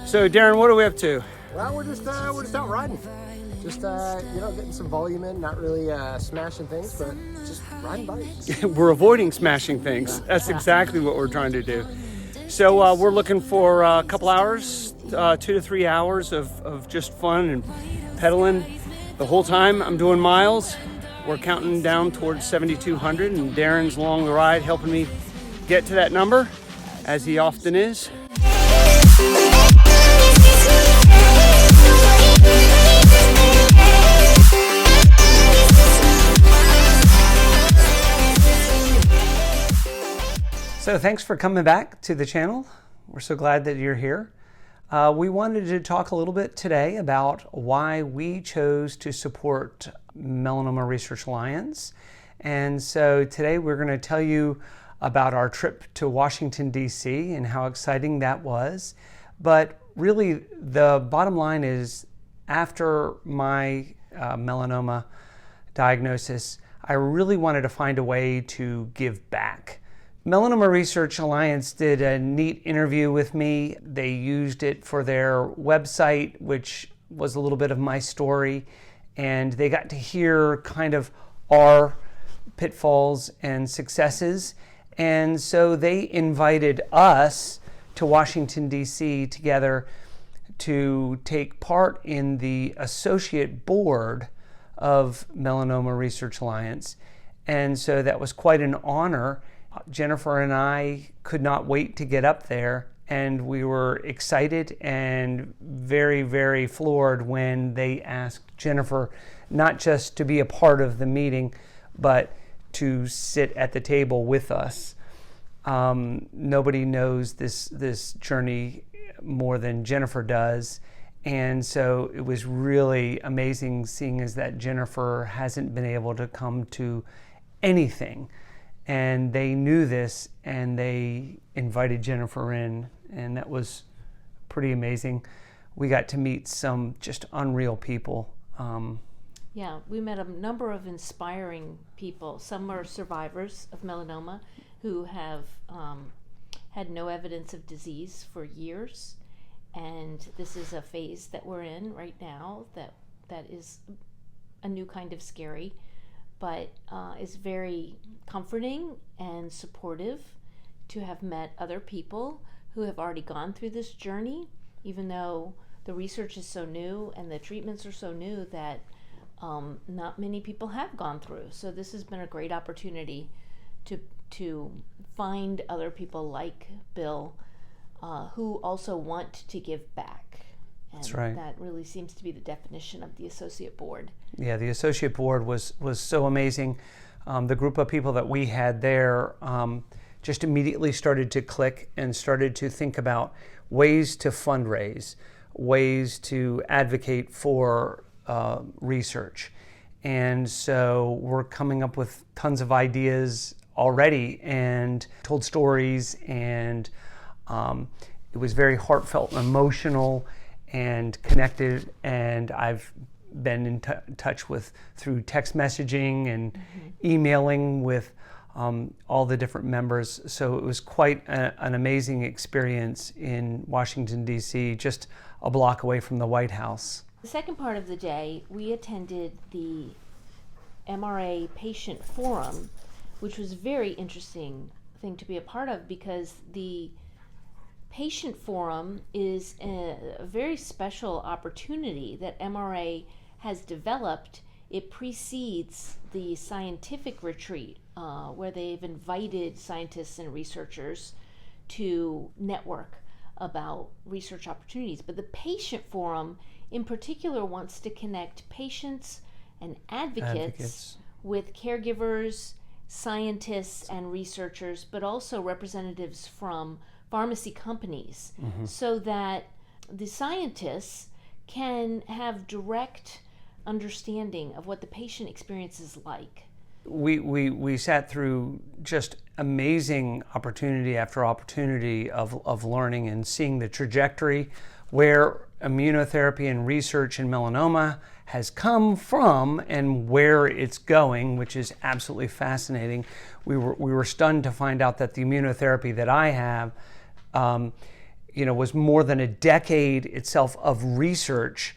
So Darren, what are we up to? Well, we're just out riding. Just getting some volume in, not really smashing things, but just riding bikes. We're avoiding smashing things. That's exactly what we're trying to do. So we're looking for a couple hours, 2 to 3 hours of just fun and pedaling. The whole time I'm doing miles. We're counting down towards 7,200, and Darren's along the ride helping me get to that number, as he often is. So thanks for coming back to the channel. We're so glad that you're here. We wanted to talk a little bit today about why we chose to support Melanoma Research Alliance. And so today we're going to tell you about our trip to Washington, D.C. and how exciting that was. But really the bottom line is, after my melanoma diagnosis, I really wanted to find a way to give back. Melanoma Research Alliance did a neat interview with me. They used it for their website, which was a little bit of my story, and they got to hear kind of our pitfalls and successes. And so they invited us to Washington, D.C. together to take part in the associate board of Melanoma Research Alliance. And so that was quite an honor. Jennifer and I could not wait to get up there, and we were excited and very, very floored when they asked Jennifer not just to be a part of the meeting, but to sit at the table with us. Nobody knows this journey more than Jennifer does, and so it was really amazing seeing as that Jennifer hasn't been able to come to anything. And they knew this, and they invited Jennifer in, and that was pretty amazing. We got to meet some just unreal people. Yeah, we met a number of inspiring people. Some are survivors of melanoma who have had no evidence of disease for years, and this is a phase that we're in right now that is a new kind of scary, but is very comforting and supportive to have met other people who have already gone through this journey, even though the research is so new and the treatments are so new that not many people have gone through. So this has been a great opportunity to find other people like Bill who also want to give back. And that's right. That really seems to be the definition of the associate board. Yeah, the associate board was so amazing. The group of people that we had there just immediately started to click and started to think about ways to fundraise, ways to advocate for research. And so we're coming up with tons of ideas already and told stories, and it was very heartfelt and emotional and connected, and I've been in touch with through text messaging and emailing with all the different members. So it was quite an amazing experience in Washington, D.C., just a block away from the White House. The second part of the day, we attended the MRA Patient Forum, which was a very interesting thing to be a part of, because the Patient Forum is a very special opportunity that MRA has developed. It precedes the scientific retreat where they've invited scientists and researchers to network about research opportunities. But the Patient Forum in particular wants to connect patients and advocates with caregivers, scientists, and researchers, but also representatives from pharmacy companies, so that the scientists can have direct understanding of what the patient experience is like. We sat through just amazing opportunity after opportunity of learning and seeing the trajectory where immunotherapy and research in melanoma has come from and where it's going, which is absolutely fascinating. We were stunned to find out that the immunotherapy that I have was more than a decade itself of research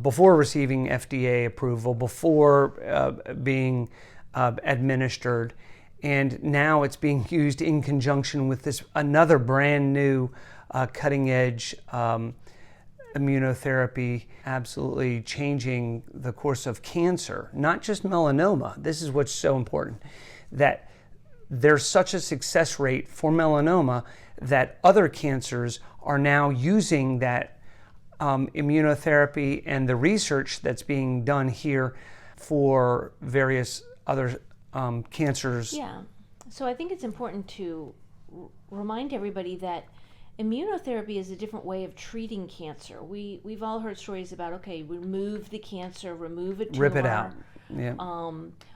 before receiving FDA approval, before being administered. And now it's being used in conjunction with this another brand new cutting edge immunotherapy, absolutely changing the course of cancer, not just melanoma. This is what's so important, that there's such a success rate for melanoma that other cancers are now using that immunotherapy and the research that's being done here for various other cancers. Yeah. So I think it's important to remind everybody that immunotherapy is a different way of treating cancer. We've all heard stories about, okay, remove the cancer, remove a tumor, rip it out. Yeah.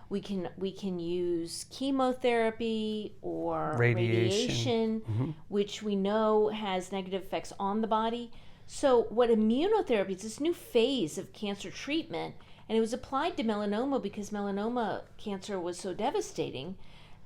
We can use chemotherapy or radiation. Mm-hmm. which we know has negative effects on the body. So what immunotherapy is, this new phase of cancer treatment, and it was applied to melanoma because melanoma cancer was so devastating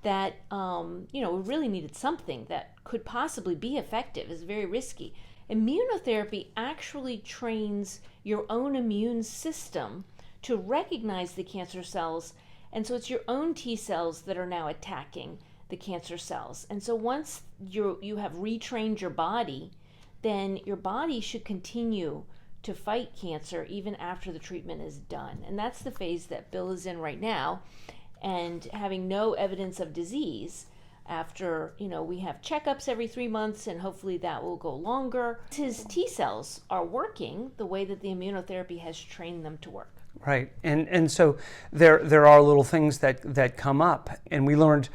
that we really needed something that could possibly be effective. It's very risky. Immunotherapy actually trains your own immune system to recognize the cancer cells, and so it's your own T cells that are now attacking the cancer cells. And so once you have retrained your body, then your body should continue to fight cancer even after the treatment is done. And that's the phase that Bill is in right now. And having no evidence of disease after, we have checkups every 3 months, and hopefully that will go longer. His T cells are working the way that the immunotherapy has trained them to work. Right. And so there are little things that come up, and we learned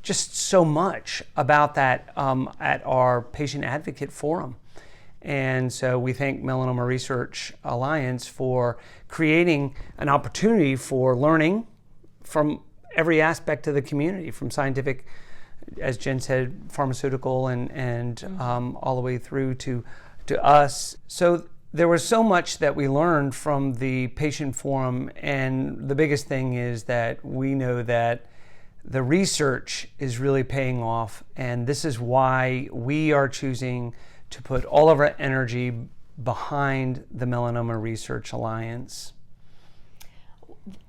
just so much about that at our patient advocate forum. And so we thank Melanoma Research Alliance for creating an opportunity for learning from every aspect of the community, from scientific, as Jen said, pharmaceutical, and all the way through to us. So there was so much that we learned from the patient forum, and the biggest thing is that we know that the research is really paying off, and this is why we are choosing to put all of our energy behind the Melanoma Research Alliance.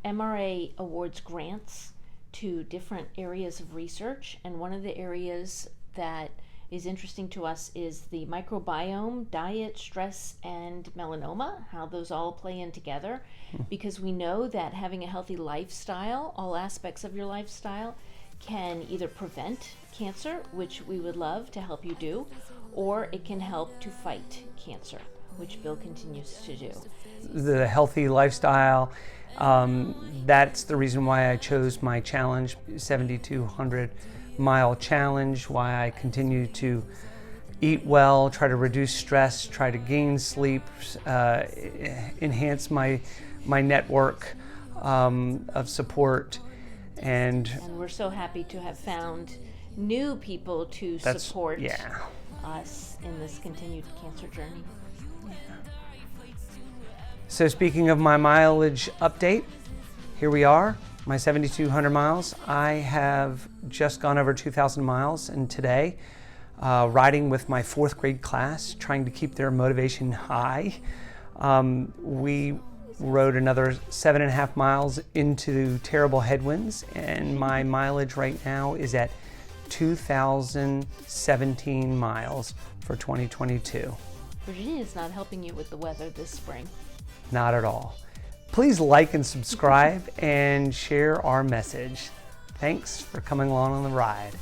MRA awards grants to different areas of research, and one of the areas that is interesting to us is the microbiome, diet, stress, and melanoma, how those all play in together, because we know that having a healthy lifestyle, all aspects of your lifestyle, can either prevent cancer, which we would love to help you do, or it can help to fight cancer, which Bill continues to do. The healthy lifestyle, that's the reason why I chose my challenge, 7,200 mile challenge, why I continue to eat well, try to reduce stress, try to gain sleep, enhance my network of support. And we're so happy to have found new people to support us in this continued cancer journey. So speaking of my mileage update, here we are, my 7,200 miles. I have just gone over 2,000 miles, and today, riding with my 4th grade class, trying to keep their motivation high. We rode another 7.5 miles into terrible headwinds, and my mileage right now is at 2,017 miles for 2022. Virginia's not helping you with the weather this spring. Not at all. Please like and subscribe and share our message. Thanks for coming along on the ride.